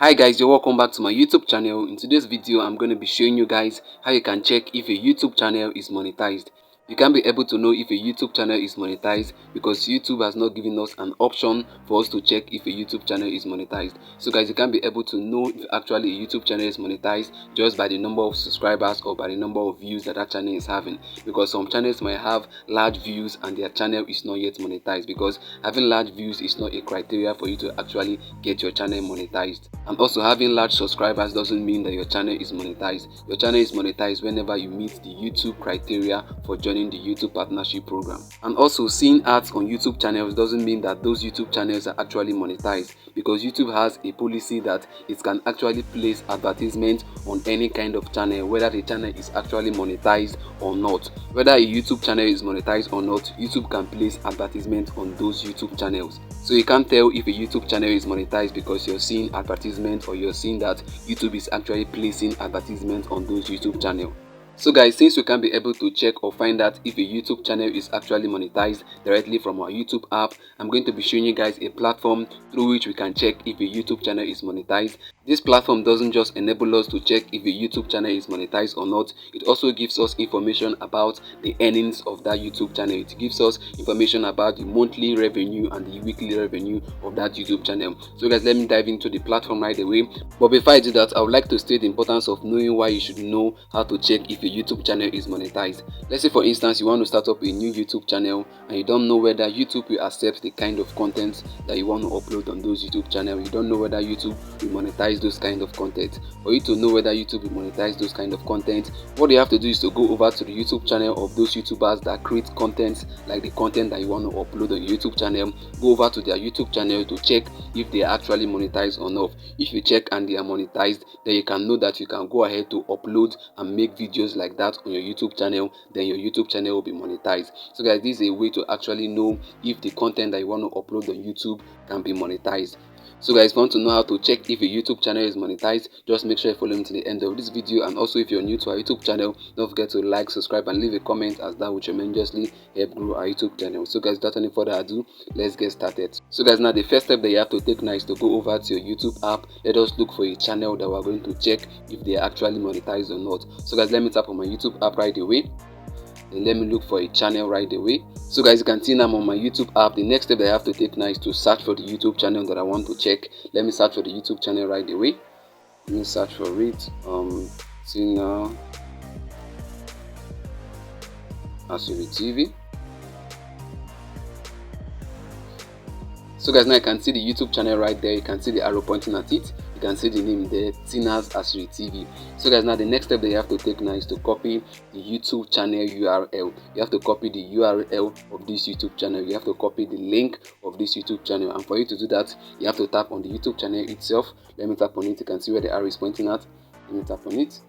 Hi guys, you're welcome back to my YouTube channel. In today's video, I'm going to be showing you guys how you can check if a YouTube channel is monetized. You can't be able to know if a YouTube channel is monetized because YouTube has not given us an option for us to check if a YouTube channel is monetized. So guys, you can't be able to know if actually a YouTube channel is monetized just by the number of subscribers or by the number of views that channel is having, because some channels might have large views and their channel is not yet monetized, because having large views is not a criteria for you to actually get your channel monetized. And also, having large subscribers doesn't mean that your channel is monetized. Your channel is monetized whenever you meet the YouTube criteria for joining the YouTube partnership program. And also, seeing ads on YouTube channels doesn't mean that those YouTube channels are actually monetized, because YouTube has a policy that it can actually place advertisement on any kind of channel, whether the channel is actually monetized or not. Whether a YouTube channel is monetized or not, YouTube can place advertisement on those YouTube channels. So you can't tell if a YouTube channel is monetized because you're seeing advertisement, or you're seeing that YouTube is actually placing advertisement on those YouTube channels. So guys, since we can be able to check or find out if a YouTube channel is actually monetized directly from our YouTube app, I'm going to be showing you guys a platform through which we can check if a YouTube channel is monetized. This platform doesn't just enable us to check if a YouTube channel is monetized or not, it also gives us information about the earnings of that YouTube channel. It gives us information about the monthly revenue and the weekly revenue of that YouTube channel. So guys, let me dive into the platform right away. But before I do that, I would like to state the importance of knowing why you should know how to check if a YouTube channel is monetized. Let's say for instance you want to start up a new YouTube channel and you don't know whether YouTube will accept the kind of content that you want to upload on those YouTube channels. You don't know whether YouTube will monetize those kind of content. For you to know whether YouTube will monetize those kind of content, what you have to do is to go over to the YouTube channel of those YouTubers that create content like the content that you want to upload on your YouTube channel. Go over to their YouTube channel to check if they are actually monetized or not. If you check and they are monetized, then you can know that you can go ahead to upload and make videos like that on your YouTube channel. Then your YouTube channel will be monetized. So guys, this is a way to actually know if the content that you want to upload on YouTube can be monetized. So guys, if you want to know how to check if a YouTube channel is monetized, just make sure you follow me to the end of this video. And also, if you're new to our YouTube channel, don't forget to like, subscribe and leave a comment, as that will tremendously help grow our YouTube channel. So guys, without any further ado, let's get started. So guys, now the first step that you have to take now is to go over to your YouTube app. Let us look for a channel that we're going to check if they are actually monetized or not. So guys, let me tap on my YouTube app right away. Then let me look for a channel right away. So guys, you can see now I'm on my YouTube app. The next step that I have to take now is to search for the YouTube channel that I want to check. Let me search for the YouTube channel right away. Let me search for it. See now, Asuri TV. So guys, now you can see the YouTube channel right there. You can see the arrow pointing at it. You can see the name there, Tina's Asuri TV. So guys, now the next step that you have to take now is to copy the YouTube channel URL. You have to copy the URL of this YouTube channel. You have to copy the link of this YouTube channel. And for you to do that, you have to tap on the YouTube channel itself. Let me tap on it. You can see where the arrow is pointing at. Let me tap on it.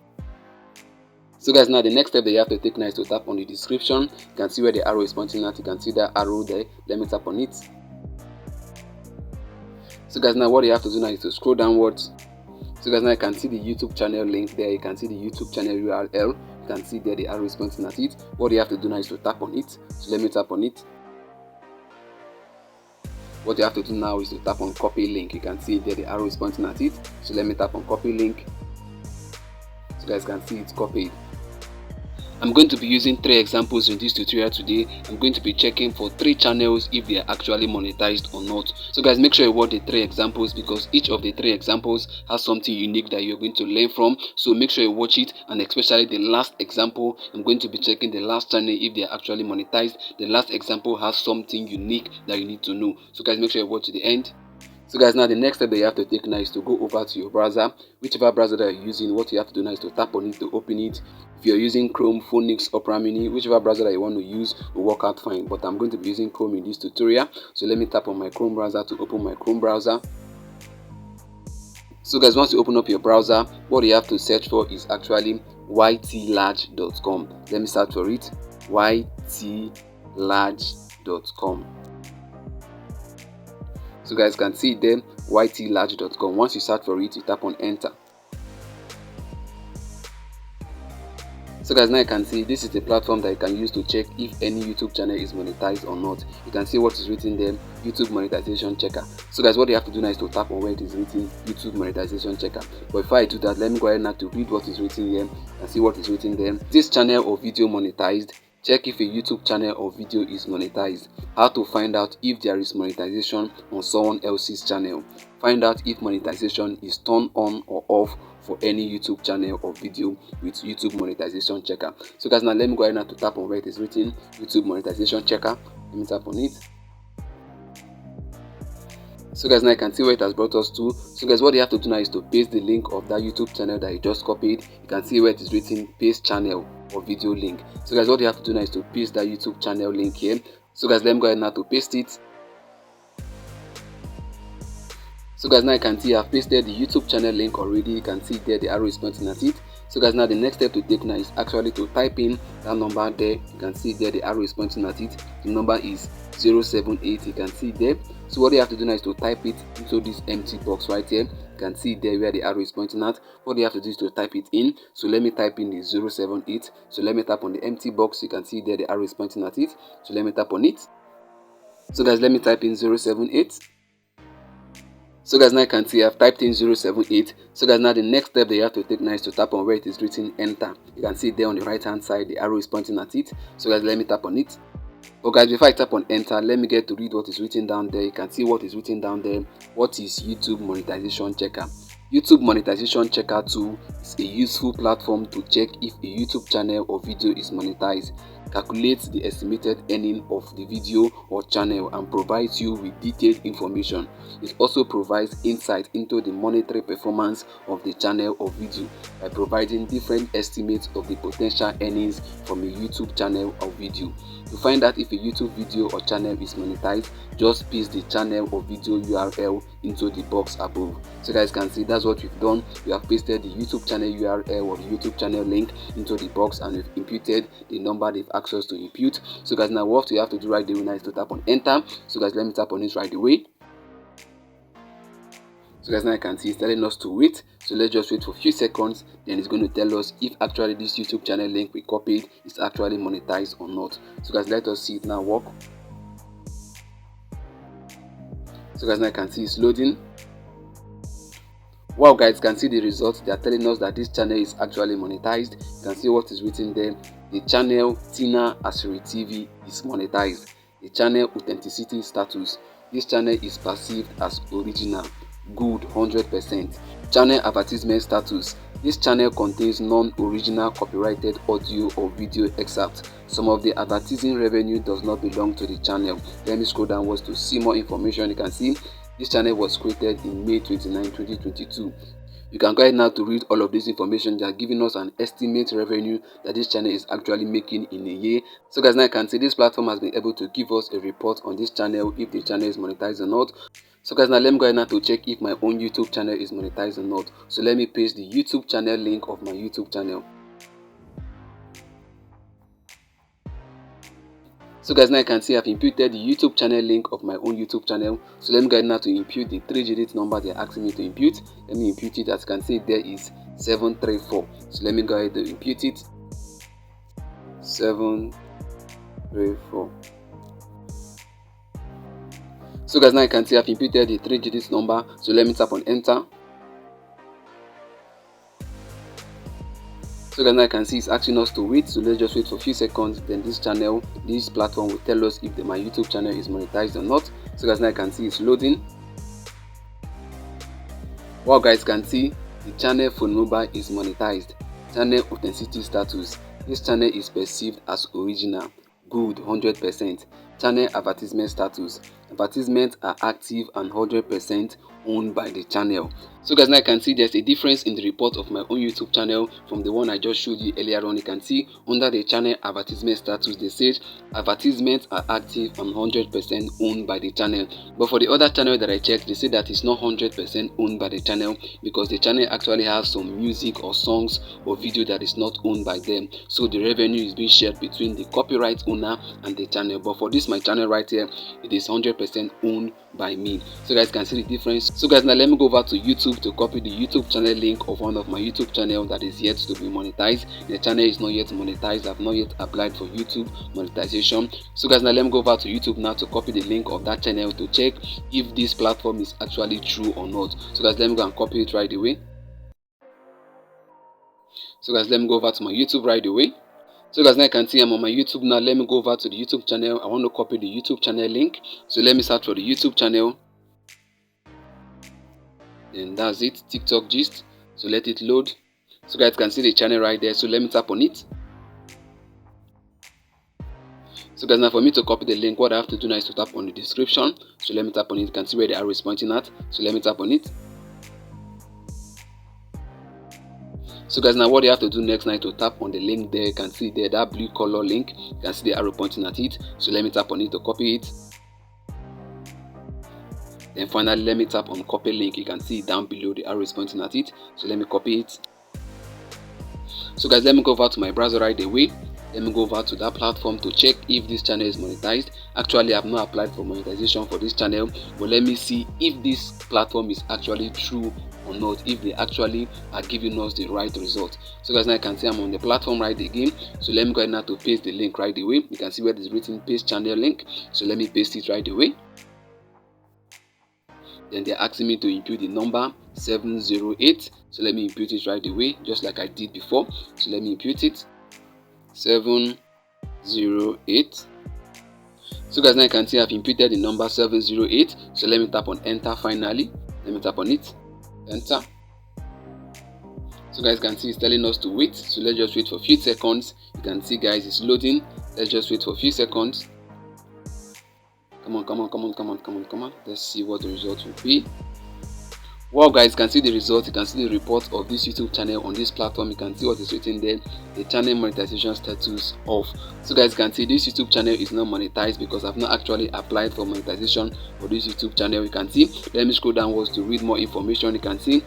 So guys, now the next step that you have to take now is to tap on the description. You can see where the arrow is pointing at. You can see that arrow there. Let me tap on it. So guys, now what you have to do now is to scroll downwards. So guys, now you can see the YouTube channel link there. You can see the YouTube channel URL. You can see there the arrow is pointing at it. What you have to do now is to tap on it. So let me tap on it. What you have to do now is to tap on copy link. You can see there the arrow is pointing at it. So let me tap on copy link. So guys can see it's copied. I'm going to be using 3 examples in this tutorial today. I'm going to be checking for 3 channels if they are actually monetized or not. So guys, make sure you watch the 3 examples, because each of the 3 examples has something unique that you're going to learn from. So make sure you watch it, and especially the last example. I'm going to be checking the last channel if they are actually monetized. The last example has something unique that you need to know. So guys, make sure you watch to the end. So guys, now the next step that you have to take now is to go over to your browser. Whichever browser that you're using, what you have to do now is to tap on it to open it. If you're using Chrome, Phoenix, Opera Mini, whichever browser that you want to use will work out fine. But I'm going to be using Chrome in this tutorial. So let me tap on my Chrome browser to open my Chrome browser. So guys, once you open up your browser, what you have to search for is actually ytlarge.com. Let me search for it. ytlarge.com. So guys can see it there, ytlarge.com. Once you search for it, you tap on enter. So guys, now you can see this is the platform that you can use to check if any YouTube channel is monetized or not. You can see what is written there, YouTube Monetization Checker. So guys, what you have to do now is to tap on where it is written, YouTube Monetization Checker. But before I do that, let me go ahead now to read what is written here and see what is written there. This channel or video monetized? Check if a YouTube channel or video is monetized. How to find out if there is monetization on someone else's channel. Find out if monetization is turned on or off for any YouTube channel or video with YouTube Monetization Checker. So guys, now let me go ahead now to tap on where it is written, YouTube Monetization Checker. Let me tap on it. So guys, now you can see where it has brought us to. So guys, what you have to do now is to paste the link of that YouTube channel that you just copied. You can see where it is written, paste channel or video link. So guys, what you have to do now is to paste that YouTube channel link here. So guys, let me go ahead now to paste it. So guys, now you can see I've pasted the YouTube channel link already. You can see there the arrow is pointing at it. So guys, now the next step to take now is actually to type in that number there. You can see there the arrow is pointing at it. The number is 078. You can see there. So what you have to do now is to type it into this empty box right here. You can see there where the arrow is pointing at. What you have to do is to type it in. So let me type in the 078. So let me tap on the empty box. You can see there the arrow is pointing at it. So let me tap on it. So guys, let me type in 078. So guys, now you can see I've typed in 078. So guys, now the next step that you have to take now is to tap on where it is written enter. You can see there on the right hand side the arrow is pointing at it. So guys, let me tap on it. But guys, before I tap on enter, let me get to read what is written down there. You can see what is written down there. What is YouTube Monetization Checker? YouTube Monetization Checker tool is a useful platform to check if a YouTube channel or video is monetized, calculates the estimated earning of the video or channel, and provides you with detailed information. It also provides insight into the monetary performance of the channel or video by providing different estimates of the potential earnings from a YouTube channel or video. To find out if a YouTube video or channel is monetized, just paste the channel or video URL into the box above. So guys can see that's what we've done. We have pasted the YouTube channel URL or the YouTube channel link into the box, and we've imputed the number they've asked us to impute. So guys, now what you have to do right away now is to tap on enter. So guys, let me tap on it right away. So guys, now you can see it's telling us to wait. So let's just wait for a few seconds. Then it's going to tell us if actually this YouTube channel link we copied is actually monetized or not. So guys, let us see it now work. So guys, now you can see it's loading. Wow guys, you can see the results. They are telling us that this channel is actually monetized. You can see what is written there. The channel Tina Asiri TV is monetized. The channel authenticity status. This channel is perceived as original. Good 100%. Channel advertisement status. This channel contains non-original copyrighted audio or video excerpts. Some of the advertising revenue does not belong to the channel. Let me scroll downwards to see more information. You can see this channel was created in May 29, 2022. You can go ahead now to read all of this information. They are giving us an estimate revenue that this channel is actually making in a year. So guys, now you can see this platform has been able to give us a report on this channel if the channel is monetized or not. So guys, now let me go ahead now to check if my own YouTube channel is monetized or not. So let me paste the YouTube channel link of my YouTube channel. So guys, now you can see I've imputed the YouTube channel link of my own YouTube channel. So let me go ahead now to impute the 3-digit number they're asking me to impute. Let me impute it. As you can see there is 734. So let me go ahead to impute it. 734. So guys, now you can see I've imputed the 3-digit number. So let me tap on enter. So guys, now you can see it's asking us to wait. So let's just wait for a few seconds. Then this platform will tell us if my YouTube channel is monetized or not. So guys, now you can see it's loading. Wow guys, can see the channel Phonomobile is monetized. Channel authenticity status. This channel is perceived as original. Good 100%. Channel advertisement status. Advertisements are active and 100% owned by the channel. So guys, now you can see there's a difference in the report of my own YouTube channel from the one I just showed you earlier on. You can see under the channel advertisement status, they said advertisements are active and 100% owned by the channel. But for the other channel that I checked, they say that it's not 100% owned by the channel because the channel actually has some music or songs or video that is not owned by them. So the revenue is being shared between the copyright owner and the channel. But for this my channel right here, it is 100% 100% owned by me. So guys can see the difference. So guys, now let me go over to YouTube to copy the YouTube channel link of one of my YouTube channel that is yet to be monetized. The channel is not yet monetized. I've not yet applied for YouTube monetization. So guys, now let me go over to YouTube now to copy the link of that channel to check if this platform is actually true or not. So guys, let me go and copy it right away. So guys, let me go over to my YouTube right away. So guys, now you can see I'm on my YouTube now. Let me go over to the YouTube channel. I want to copy the YouTube channel link. So let me search for the YouTube channel. And that's it, TikTok gist. So let it load. So guys can see the channel right there. So let me tap on it. So guys, now for me to copy the link, what I have to do now is to tap on the description. So let me tap on it. You can see where the arrow is pointing at. So let me tap on it. So guys, now what you have to do next now is to tap on the link there. You can see there that blue color link. You can see the arrow pointing at it. So let me tap on it to copy it. Then finally, let me tap on copy link. You can see down below the arrow is pointing at it. So let me copy it. So guys, let me go over to my browser right away. Let me go over to that platform to check if this channel is monetized. Actually, I have not applied for monetization for this channel, but let me see if this platform is actually true or not, if they actually are giving us the right result. So guys, now you can see I'm on the platform right again. So let me go ahead now to paste the link right away. You can see where it is written paste channel link. So let me paste it right away. Then they're asking me to input the number 708. So let me input it right away, just like I did before. So let me input it 708. So guys, now you can see I've inputted the number 708. So let me tap on enter finally. Let me tap on it. Enter. So guys can see it's telling us to wait. So let's just wait for a few seconds. You can see guys it's loading. Let's just wait for a few seconds. Come on. Let's see what the result will be. Wow guys, you can see the result. You can see the report of this YouTube channel on this platform. You can see what is written there. The channel monetization status off. So guys, you can see this YouTube channel is not monetized because I've not actually applied for monetization for this YouTube channel. You can see, let me scroll downwards to read more information. You can see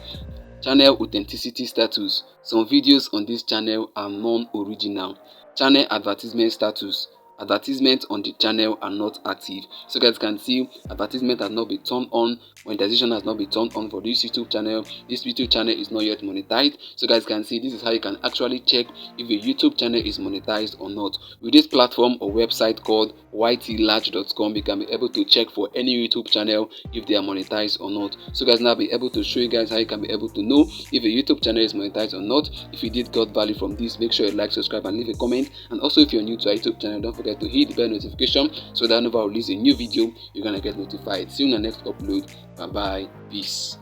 channel authenticity status. Some videos on this channel are non-original. Channel advertisement status. Advertisements on the channel are not active. So guys can see advertisement has not been turned on. Monetization has not been turned on for this YouTube channel. This YouTube channel is not yet monetized. So guys can see this is how you can actually check if a YouTube channel is monetized or not. With this platform or website called ytlarge.com, you can be able to check for any YouTube channel if they are monetized or not. So guys, now I'll be able to show you guys how you can be able to know if a YouTube channel is monetized or not. If you did got value from this, make sure you like, subscribe and leave a comment. And also if you're new to our YouTube channel, don't forget to hit the bell notification so that whenever I release a new video, you're gonna get notified. See you in the next upload. Bye bye. Peace.